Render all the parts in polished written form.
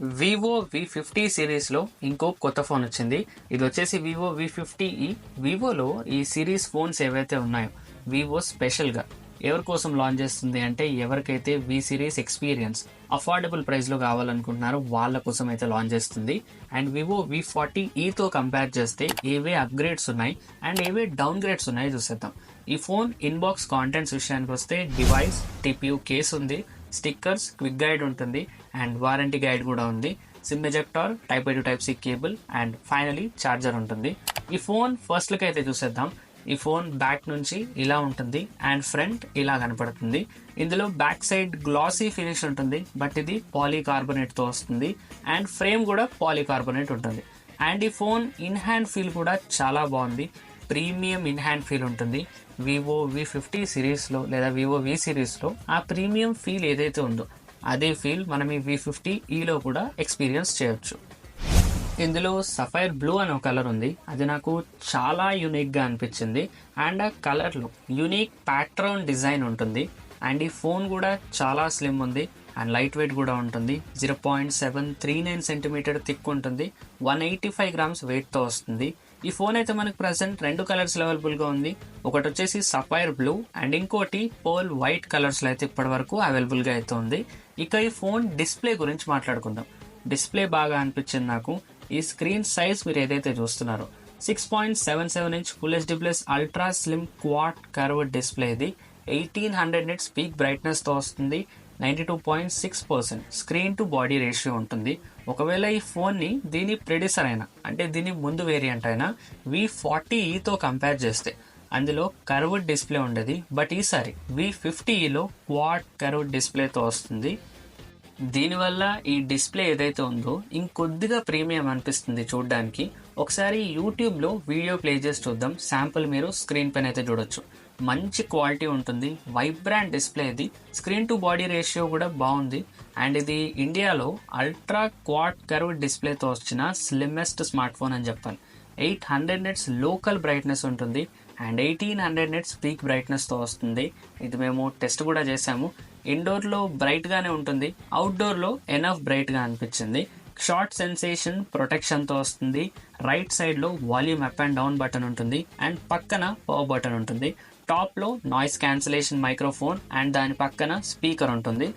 Vivo V50 సిరీస్లో ఇంకో కొత్త ఫోన్ వచ్చింది. ఇది వచ్చేసి వివో V50e. వివోలో ఈ సిరీస్ ఫోన్స్ ఏవైతే ఉన్నాయో వివో స్పెషల్గా ఎవరి కోసం లాంచ్ చేస్తుంది అంటే ఎవరికైతే వి సిరీస్ ఎక్స్పీరియన్స్ అఫోర్డబుల్ ప్రైస్లో కావాలనుకుంటున్నారో వాళ్ళ కోసం అయితే లాంచ్ చేస్తుంది. అండ్ వివో V40eతో కంపేర్ చేస్తే ఏవే అప్గ్రేడ్స్ ఉన్నాయి అండ్ ఏవే డౌన్ గ్రేడ్స్ ఉన్నాయో చూసేద్దాం. ఈ ఫోన్ ఇన్బాక్స్ కాంటెంట్స్ విషయానికి వస్తే డివైస్, టిపియూ కేస్ ఉంది, స్టిక్కర్స్, క్విక్ గైడ్ ఉంటుంది అండ్ వారంటీ గైడ్ కూడా ఉంది. SIM ejector, type A to Type C cable and finally charger ఉంటుంది. ఈ ఫోన్ ఫస్ట్ లుక్ అయితే చూసేద్దాం. ఈ ఫోన్ బ్యాక్ నుంచి ఇలా ఉంటుంది అండ్ ఫ్రంట్ ఇలా కనపడుతుంది. ఇందులో బ్యాక్ సైడ్ గ్లాసీ ఫినిష్ ఉంటుంది, బట్ ఇది పాలీకార్బోనేట్తో వస్తుంది అండ్ ఫ్రేమ్ కూడా పాలీకార్బోనేట్ ఉంటుంది. అండ్ ఈ ఫోన్ ఇన్ హ్యాండ్ ఫీల్ కూడా చాలా బాగుంది, ప్రీమియం ఇన్ హ్యాండ్ ఫీల్ ఉంటుంది. వివో V50 సిరీస్లో లేదా వివో V సిరీస్లో ఆ ప్రీమియం ఫీల్ ఏదైతే ఉందో అదే ఫీల్ మనం ఈ V50eలో కూడా ఎక్స్పీరియన్స్ చేయొచ్చు. ఇందులో సఫైర్ బ్లూ అనే ఒక కలర్ ఉంది, అది నాకు చాలా యూనిక్గా అనిపించింది. అండ్ ఆ కలర్లో యూనిక్ ప్యాట్రన్ డిజైన్ ఉంటుంది. అండ్ ఈ ఫోన్ కూడా చాలా స్లిమ్ ఉంది అండ్ లైట్ వెయిట్ కూడా ఉంటుంది. 0.739 సెంటీమీటర్ థిక్ ఉంటుంది, 185 గ్రామ్స్ వెయిట్తో వస్తుంది. ఈ ఫోన్ అయితే మనకు ప్రజెంట్ 2 కలర్స్ అవైలబుల్గా ఉంది. ఒకటి వచ్చేసి సఫైర్ బ్లూ అండ్ ఇంకోటి పర్ల్ వైట్ కలర్స్లో అయితే ఇప్పటి వరకు అవైలబుల్గా అయితే ఉంది. ఇక ఈ ఫోన్ డిస్ప్లే గురించి మాట్లాడుకుందాం. డిస్ప్లే బాగా అనిపించింది నాకు. ఈ స్క్రీన్ సైజ్ మీరు ఏదైతే చూస్తున్నారో 6.77 inch full HD plus ultra slim quad curved display. ఇది 1800 నిట్స్ పీక్ బ్రైట్నెస్తో వస్తుంది. 92.6% స్క్రీన్ టు బాడీ రేషియో ఉంటుంది. ఒకవేళ ఈ ఫోన్ని దీని ప్రెడిసర్ అయినా అంటే దీని ముందు వేరియంట్ అయినా V40eతో కంపేర్ చేస్తే అందులో కర్వ్డ్ డిస్ప్లే ఉండేది, బట్ ఈసారి V50eలో క్వాడ్ కర్వ్డ్ డిస్ప్లేతో వస్తుంది. దీనివల్ల ఈ డిస్ప్లే ఏదైతే ఉందో ఇంకొద్దిగా ప్రీమియం అనిపిస్తుంది చూడడానికి. ఒకసారి యూట్యూబ్లో వీడియో ప్లే చేసి చూద్దాం. శాంపుల్ మీరు స్క్రీన్ పైన అయితే చూడొచ్చు. మంచి క్వాలిటీ ఉంటుంది, వైబ్రాంట్ డిస్ప్లే. ఇది స్క్రీన్ టు బాడీ రేషియో కూడా బాగుంది. అండ్ ఇది ఇండియాలో అల్ట్రా క్వాడ్ కర్వ్డ్ డిస్ప్లేతో వచ్చిన స్లిమ్మెస్ట్ స్మార్ట్ ఫోన్ అని చెప్పాలి. 800 నిట్స్ లోకల్ బ్రైట్నెస్ ఉంటుంది అండ్ 1800 నిట్స్ పీక్ బ్రైట్నెస్తో వస్తుంది. ఇది మేము టెస్ట్ కూడా చేసాము. ఇండోర్లో బ్రైట్గానే ఉంటుంది, అవుట్డోర్లో ఎనఫ్ బ్రైట్గా అనిపించింది. షార్ట్ సెన్సేషన్ ప్రొటెక్షన్తో వస్తుంది. రైట్ సైడ్లో volume up and down button ఉంటుంది అండ్ పక్కన పవర్ బటన్ ఉంటుంది. టాప్లో నాయిస్ క్యాన్సిలేషన్ మైక్రోఫోన్ అండ్ దాని పక్కన స్పీకర్ ఉంటుంది.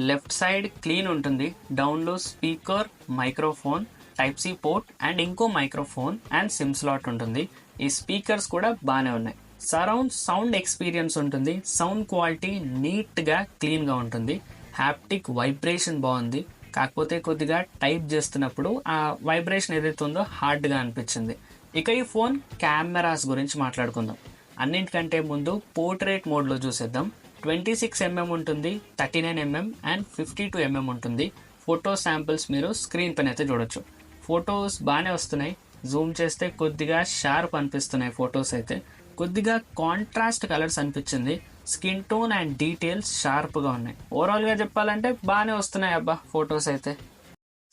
లెఫ్ట్ సైడ్ క్లీన్ ఉంటుంది. డౌన్లో speaker, microphone, type C port and ఇంకో మైక్రోఫోన్ అండ్ సిమ్ స్లాట్ ఉంటుంది. ఈ స్పీకర్స్ కూడా బాగానే ఉన్నాయి. సరౌండ్ సౌండ్ ఎక్స్పీరియన్స్ ఉంటుంది. సౌండ్ క్వాలిటీ నీట్గా క్లీన్గా ఉంటుంది. హ్యాప్టిక్ వైబ్రేషన్ బాగుంది, కాకపోతే కొద్దిగా టైప్ చేస్తున్నప్పుడు ఆ వైబ్రేషన్ ఏదైతే ఉందో హార్డ్గా అనిపించింది. ఇక ఈ ఫోన్ కెమెరాస్ గురించి మాట్లాడుకుందాం. అన్నింటికంటే ముందు పోర్ట్రేట్ మోడ్లో చూసేద్దాం. 26mm ఉంటుంది, 39mm అండ్ 52mm ఉంటుంది. ఫోటో శాంపిల్స్ మీరు స్క్రీన్ పైన అయితే చూడొచ్చు. ఫొటోస్ బాగానే వస్తున్నాయి. జూమ్ చేస్తే కొద్దిగా షార్ప్ అనిపిస్తున్నాయి ఫొటోస్ అయితే. కొద్దిగా కాంట్రాస్ట్ కలర్స్ అనిపించింది. స్కిన్ టోన్ అండ్ డీటెయిల్స్ షార్ప్గా ఉన్నాయి. ఓవరాల్గా చెప్పాలంటే బాగానే వస్తున్నాయి అబ్బా ఫొటోస్ అయితే.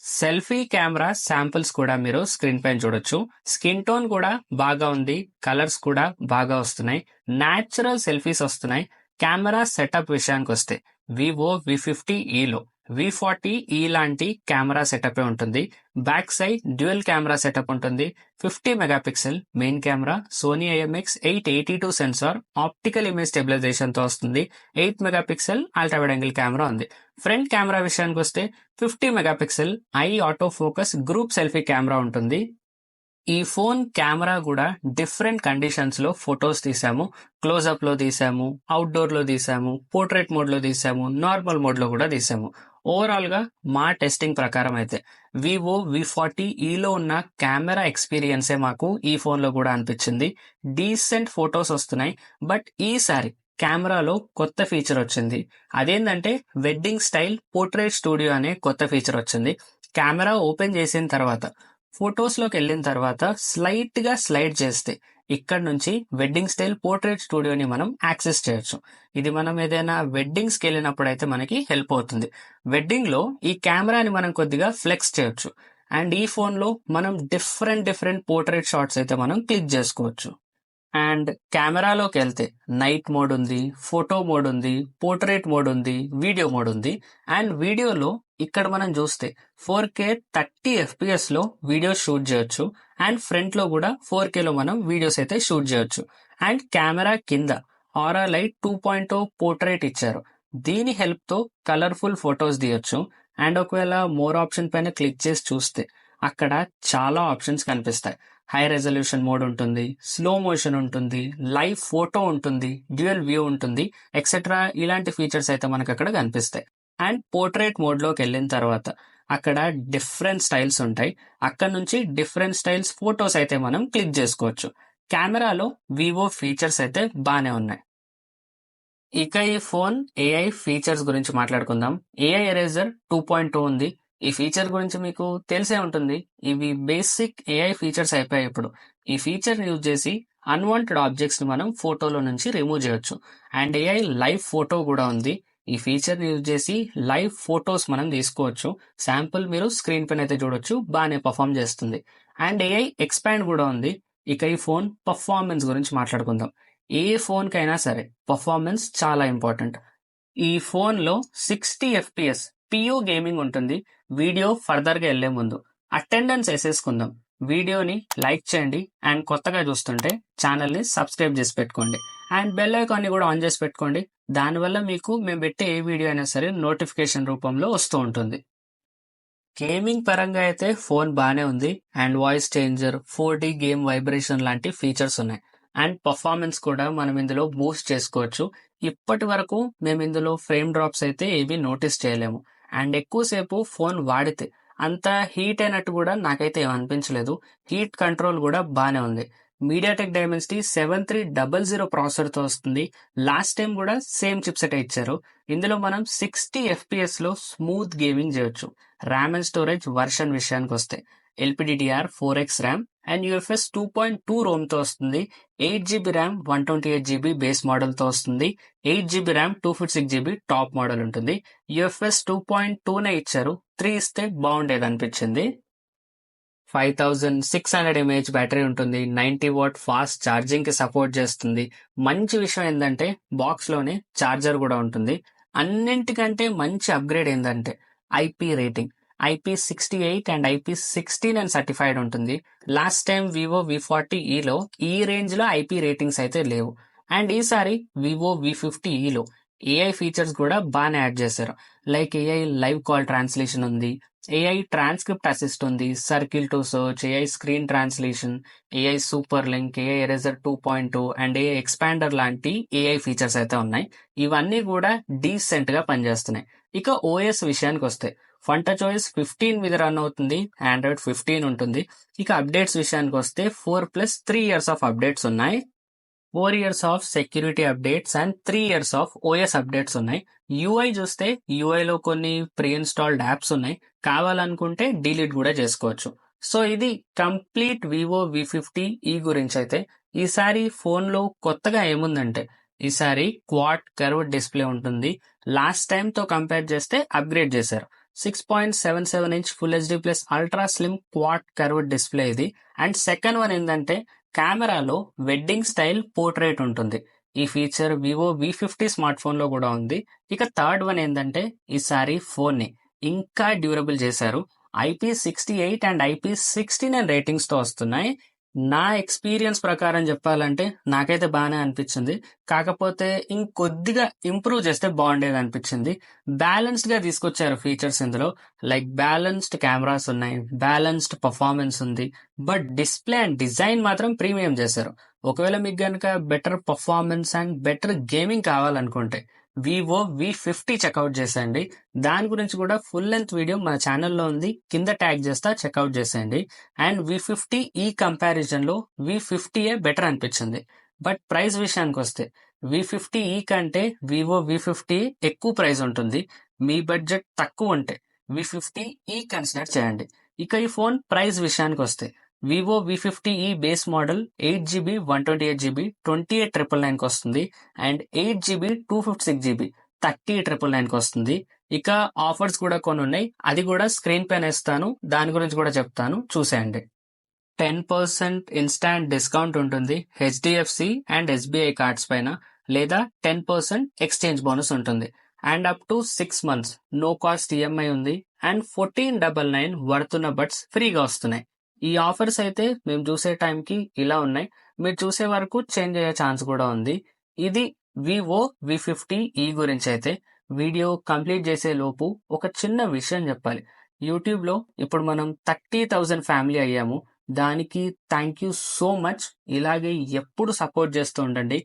సెల్ఫీ కెమెరా శాంపిల్స్ కూడా మీరు స్క్రీన్ పైన చూడొచ్చు. స్కిన్ టోన్ కూడా బాగా ఉంది, కలర్స్ కూడా బాగా వస్తున్నాయి, న్యాచురల్ సెల్ఫీస్ వస్తున్నాయి. కెమెరా సెటప్ విషయానికి వస్తే వివో V50eలో V40e లాంటి కెమెరా సెటప్ ఉంటుంది. Back side dual camera setup ఉంటుంది. 50 megapixel main camera, Sony IMX882 sensor, optical image స్టెబిలైజేషన్తో వస్తుంది. 8 megapixel ultra wide angle camera ఉంది. ఫ్రంట్ కెమెరా విషయానికి వస్తే 50 megapixel eye auto focus group selfie camera ఉంటుంది. ఈ ఫోన్ కెమెరా కూడా డిఫరెంట్ కండిషన్స్లో ఫొటోస్ తీసాము. క్లోజప్లో తీసాము, అవుట్డోర్లో తీసాము, పోర్ట్రేట్ మోడ్లో తీసాము, నార్మల్ మోడ్లో కూడా తీసాము. ఓవరాల్గా మా టెస్టింగ్ ప్రకారం అయితే వివో V40eలో ఉన్న కెమెరా ఎక్స్పీరియన్సే మాకు ఈ ఫోన్లో కూడా అనిపించింది. డీసెంట్ ఫొటోస్ వస్తున్నాయి, బట్ ఈసారి కెమెరాలో కొత్త ఫీచర్ వచ్చింది. అదేంటంటే వెడ్డింగ్ స్టైల్ పోర్ట్రేట్ స్టూడియో అనే కొత్త ఫీచర్ వచ్చింది. కెమెరా ఓపెన్ చేసిన తర్వాత ఫొటోస్లోకి వెళ్ళిన తర్వాత స్లైట్గా స్లైడ్ చేస్తే ఇక్కడ నుంచి వెడ్డింగ్ స్టైల్ పోర్ట్రేట్ స్టూడియోని మనం యాక్సెస్ చేయొచ్చు. ఇది మనం ఏదైనా వెడ్డింగ్స్కి వెళ్ళినప్పుడు అయితే మనకి హెల్ప్ అవుతుంది. వెడ్డింగ్లో ఈ కెమెరాని మనం కొద్దిగా ఫ్లెక్స్ చేయొచ్చు అండ్ ఈ ఫోన్లో మనం డిఫరెంట్ పోర్ట్రేట్ షాట్స్ అయితే మనం క్లిక్ చేసుకోవచ్చు. అండ్ కెమెరాలోకి వెళ్తే నైట్ మోడ్ ఉంది, ఫోటో మోడ్ ఉంది, పోర్ట్రేట్ మోడ్ ఉంది, వీడియో మోడ్ ఉంది. అండ్ వీడియోలో ఇక్కడ మనం చూస్తే 4K 30 FPS లో వీడియో షూట్ చేయొచ్చు. అండ్ ఫ్రంట్ లో కూడా 4K లో మనం వీడియోస్ అయితే షూట్ చేయొచ్చు. అండ్ కెమెరా కింద ఆరా లైట్ 2.0 పోర్ట్రేట్ ఇచ్చారు. దీని హెల్ప్ తో కలర్ఫుల్ ఫొటోస్ తీయొచ్చు. అండ్ ఒకవేళ మోర్ ఆప్షన్ పైన క్లిక్ చేసి చూస్తే అక్కడ చాలా ఆప్షన్స్ కనిపిస్తాయి. హై రెజల్యూషన్ మోడ్ ఉంటుంది, స్లో మోషన్ ఉంటుంది, లైవ్ ఫోటో ఉంటుంది, డ్యూయల్ వ్యూ ఉంటుంది, ఎక్సెట్రా ఇలాంటి ఫీచర్స్ అయితే మనకు అక్కడ కనిపిస్తాయి. అండ్ పోర్ట్రేట్ మోడ్ లోకి వెళ్ళిన తర్వాత అక్కడ డిఫరెంట్ స్టైల్స్ ఉంటాయి. అక్కడ నుంచి డిఫరెంట్ స్టైల్స్ ఫోటోస్ అయితే మనం క్లిక్ చేసుకోవచ్చు. కెమెరాలో వివో ఫీచర్స్ అయితే బాగానే ఉన్నాయి. ఇక ఈ ఫోన్ ఏఐ ఫీచర్స్ గురించి మాట్లాడుకుందాం. ఏఐ ఎరేజర్ 2.2 ఉంది. ఈ ఫీచర్ గురించి మీకు తెలిసే ఉంటుంది. ఇవి బేసిక్ ఏఐ ఫీచర్స్ అయిపోయాయి ఇప్పుడు. ఈ ఫీచర్ యూజ్ చేసి అన్వాంటెడ్ ఆబ్జెక్ట్స్ ని మనం ఫోటోలో నుంచి రిమూవ్ చేయొచ్చు. అండ్ ఏఐ లైవ్ ఫోటో కూడా ఉంది. ఈ ఫీచర్ యూజ్ చేసి లైవ్ ఫోటోస్ మనం తీసుకోవచ్చు. శాంపుల్ మీరు స్క్రీన్ పైన అయితే చూడొచ్చు, బాగానే పర్ఫామ్ చేస్తుంది. అండ్ ఏఐ ఎక్స్పాండ్ కూడా ఉంది. ఇక ఈ ఫోన్ పర్ఫార్మెన్స్ గురించి మాట్లాడుకుందాం. ఏ ఫోన్ కైనా సరే పర్ఫార్మెన్స్ చాలా ఇంపార్టెంట్. ఈ ఫోన్ లో 60 FPS పియూ గేమింగ్ ఉంటుంది. వీడియో ఫర్దర్ గా వెళ్లే ముందు అటెండెన్స్ వేసేసుకుందాం. వీడియోని లైక్ చేయండి అండ్ కొత్తగా చూస్తుంటే ఛానల్ ని సబ్స్క్రైబ్ చేసి పెట్టుకోండి. అండ్ బెల్ ఐకాన్ ని కూడా ఆన్ చేసి పెట్టుకోండి. దానివల్ల మీకు మేము పెట్టే ఏ వీడియో అయినా సరే నోటిఫికేషన్ రూపంలో వస్తూ ఉంటుంది. గేమింగ్ పరంగా అయితే ఫోన్ బాగానే ఉంది. And voice changer, 4D game vibration లాంటి ఫీచర్స్ ఉన్నాయి. అండ్ పర్ఫార్మెన్స్ కూడా మనం ఇందులో బూస్ట్ చేసుకోవచ్చు. ఇప్పటి వరకు మేము ఇందులో ఫ్రేమ్ డ్రాప్స్ అయితే ఏవి నోటీస్ చేయలేము. అండ్ ఎక్కువసేపు ఫోన్ వాడితే అంత హీట్ అయినట్టు కూడా నాకైతే ఏం అనిపించలేదు. హీట్ కంట్రోల్ కూడా బాగానే ఉంది. మీడియాటెక్ డైమెన్సిటీ 7300 ప్రాసెసర్తో వస్తుంది. లాస్ట్ టైం కూడా సేమ్ చిప్సెట్ ఇచ్చారు. ఇందులో మనం 60 FPS లో స్మూత్ గేమింగ్ చేయొచ్చు. ర్యామ్ అండ్ స్టోరేజ్ వర్షన్ విషయానికి వస్తే LPDDR 4X RAM and UFS 2.2 రోమ్తో వస్తుంది. 8GB ర్యామ్ 128GB బేస్ మోడల్తో వస్తుంది. 8GB RAM 256GB top model ఉంటుంది. UFS 2.2నే ఇచ్చారు. 3 ఇస్తే బాగుండేది అనిపించింది. 5600 mAh బ్యాటరీ ఉంటుంది. 90W ఫాస్ట్ ఛార్జింగ్ కి సపోర్ట్ చేస్తుంది. మంచి విషయం ఏంటంటే బాక్స్ లోనే ఛార్జర్ కూడా ఉంటుంది. అన్నింటికంటే మంచి అప్గ్రేడ్ ఏంటంటే IP rating. IP68 and IP69 certified ఉంటుంది. లాస్ట్ టైం వివో V40Eలో ఈ రేంజ్ లో IP రేటింగ్స్ అయితే లేవు. అండ్ ఈసారి వివో V50Eలో ఏఐ ఫీచర్స్ కూడా బాగానే యాడ్ చేశారు. Like AI live call translation ఉంది, ఏఐ ట్రాన్స్క్రిప్ట్ అసిస్ట్ ఉంది, circle to search, AI screen translation, AI super link, AI eraser 2.2 and AI expander లాంటి ఏఐ ఫీచర్స్ అయితే ఉన్నాయి. ఇవన్నీ కూడా డీసెంట్ గా పనిచేస్తున్నాయి. ఇక ఓఎస్ విషయానికి వస్తే ఫంటచోయిస్ 15 మీద రన్ అవుతుంది. ఆండ్రాయిడ్ 15 ఉంటుంది. ఇక అప్డేట్స్ విషయానికి వస్తే 4+3 years ఆఫ్ అప్డేట్స్ ఉన్నాయి. 4 years of security updates and 3 years of OS updates ఉన్నాయి. యూఐ చూస్తే యూఐలో కొన్ని ప్రీ ఇన్స్టాల్డ్ యాప్స్ ఉన్నాయి. కావాలనుకుంటే డిలీట్ కూడా చేసుకోవచ్చు. సో ఇది కంప్లీట్ వివో V50E గురించి అయితే. ఈసారి ఫోన్లో కొత్తగా ఏముందంటే ఈసారి క్వాడ్ కర్వ్డ్ డిస్ప్లే ఉంటుంది. లాస్ట్ టైం తో కంపేర్ చేస్తే అప్గ్రేడ్ చేశారు. 6.77 inch full HD plus ultra slim quad curved display ఇది. అండ్ సెకండ్ వన్ ఏంటంటే కెమెరాలో వెడ్డింగ్ స్టైల్ పోర్ట్రేట్ ఉంటుంది. ఈ feature Vivo V50 smart phone లో కూడా ఉంది. ఇక థర్డ్ వన్ ఏంటంటే ఈసారి ఫోన్ ని ఇంకా డ్యూరబుల్ చేశారు. IP68 అండ్ IP69 రేటింగ్స్ తో వస్తున్నాయి. నా ఎక్స్పీరియన్స్ ప్రకారం చెప్పాలంటే నాకైతే బాగానే అనిపించింది. కాకపోతే ఇంకొద్దిగా ఇంప్రూవ్ చేస్తే బాగుండేది అనిపించింది. బ్యాలెన్స్డ్ గా తీసుకొచ్చారు ఫీచర్స్ ఇందులో. లైక్ బ్యాలెన్స్డ్ కెమెరాస్ ఉన్నాయి, బ్యాలెన్స్డ్ పర్ఫార్మెన్స్ ఉంది. బట్ డిస్ప్లే అండ్ డిజైన్ మాత్రం ప్రీమియం చేశారు. ఒకవేళ మీకు గనుక better performance and better gaming కావాలనుకుంటే వివో V50 చెక్అవుట్ చేసేయండి. దాని గురించి కూడా ఫుల్ లెంత్ వీడియో మన ఛానల్లో ఉంది, కింద ట్యాగ్ చేస్తా, చెక్అవుట్ చేసేయండి. అండ్ V50E కంపారిజన్ లో V50ఏ బెటర్ అనిపించింది. బట్ ప్రైస్ విషయానికి వస్తే V50E కంటే వివో V50 ఎక్కువ ప్రైస్ ఉంటుంది. మీ బడ్జెట్ తక్కువ ఉంటే V50E కన్సిడర్ చేయండి. ఇక ఈ ఫోన్ ప్రైస్ విషయానికి వస్తే Vivo V50E base model 8GB 128GB 28,999 వస్తుంది. అండ్ 8GB 256GB 30,999 వస్తుంది. ఇక ఆఫర్స్ కూడా కొన్ని ఉన్నాయి. అది కూడా స్క్రీన్ పైన ఇస్తాను, దాని గురించి కూడా చెప్తాను, చూసేయండి. 10% ఇన్స్టాంట్ డిస్కౌంట్ ఉంటుంది హెచ్డిఎఫ్సి అండ్ ఎస్బీఐ కార్డ్స్ పైన, లేదా 10% ఎక్స్చేంజ్ బోనస్ ఉంటుంది. And up to 6 months no cost EMI ఉంది. అండ్ 1499 వర్తున్న బడ్స్ ఫ్రీగా వస్తున్నాయి. ఈ ఆఫర్స్ అయితే మేము చూసే టైంకి ఇలా ఉన్నాయి. మీరు చూసే వరకు చేంజ్ అయ్యే ఛాన్స్ కూడా ఉంది. ఇది వివో V50e గురించి అయితే. వీడియో కంప్లీట్ చేసే లోపు ఒక చిన్న విషయం చెప్పాలి. యూట్యూబ్లో ఇప్పుడు మనం 30,000 ఫ్యామిలీ అయ్యాము. దానికి థ్యాంక్ యూ సో మచ్. ఇలాగే ఎప్పుడు సపోర్ట్ చేస్తూ ఉండండి.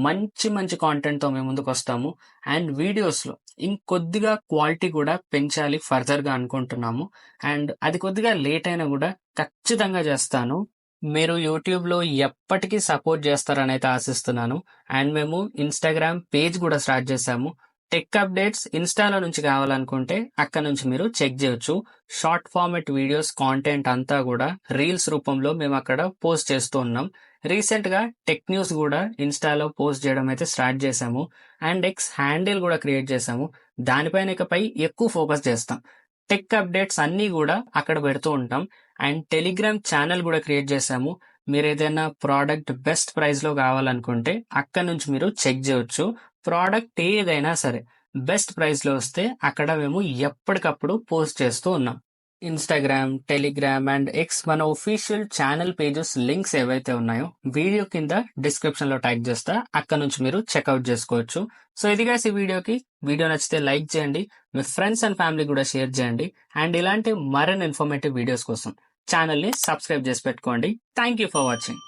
మంచి మంచి కాంటెంట్తో మేము ముందుకు వస్తాము. అండ్ వీడియోస్లో ఇంకొద్దిగా క్వాలిటీ కూడా పెంచాలి ఫర్దర్గా అనుకుంటున్నాము. అండ్ అది కొద్దిగా లేట్ అయినా కూడా ఖచ్చితంగా చేస్తాను. మీరు యూట్యూబ్లో ఎప్పటికీ సపోర్ట్ చేస్తారని అయితే ఆశిస్తున్నాను. అండ్ మేము ఇన్స్టాగ్రామ్ పేజ్ కూడా స్టార్ట్ చేశాము. టెక్ అప్డేట్స్ ఇన్స్టాలో నుంచి కావాలనుకుంటే అక్కడ నుంచి మీరు చెక్ చేయొచ్చు. షార్ట్ ఫార్మెట్ వీడియోస్ కాంటెంట్ అంతా కూడా రీల్స్ రూపంలో మేము అక్కడ పోస్ట్ చేస్తూ ఉన్నాం. రీసెంట్ గా టెక్ న్యూస్ కూడా ఇన్స్టాలో పోస్ట్ చేయడం అయితే స్టార్ట్ చేశాము. అండ్ ఎక్స్ హ్యాండిల్ కూడా క్రియేట్ చేశాము. దానిపైన ఇకపై ఎక్కువ ఫోకస్ చేస్తాం. టెక్ అప్డేట్స్ అన్నీ కూడా అక్కడ పెడుతూ ఉంటాం. అండ్ టెలిగ్రామ్ ఛానల్ కూడా క్రియేట్ చేశాము. మీరు ఏదైనా ప్రోడక్ట్ బెస్ట్ ప్రైస్ లో కావాలనుకుంటే అక్కడ నుంచి మీరు చెక్ చేయొచ్చు. ప్రోడక్ట్ ఏదైనా సరే బెస్ట్ ప్రైస్ లో వస్తే అక్కడ మేము ఎప్పటికప్పుడు పోస్ట్ చేస్తూ ఉన్నాం. ఇన్స్టాగ్రామ్, టెలిగ్రామ్ అండ్ ఎక్స్ మన ఒఫీషియల్ ఛానల్ పేజెస్ లింక్స్ ఏవైతే ఉన్నాయో వీడియో కింద డిస్క్రిప్షన్ లో ట్యాగ్ చేస్తా. అక్కడ నుంచి మీరు చెక్అవుట్ చేసుకోవచ్చు. సో ఇది గైస్ ఈ వీడియోకి. వీడియో నచ్చితే లైక్ చేయండి, మీ ఫ్రెండ్స్ అండ్ ఫ్యామిలీ కూడా షేర్ చేయండి. అండ్ ఇలాంటి మరిన్ని ఇన్ఫర్మేటివ్ వీడియోస్ కోసం ఛానల్ ని సబ్స్క్రైబ్ చేసి పెట్టుకోండి. Thank you for watching.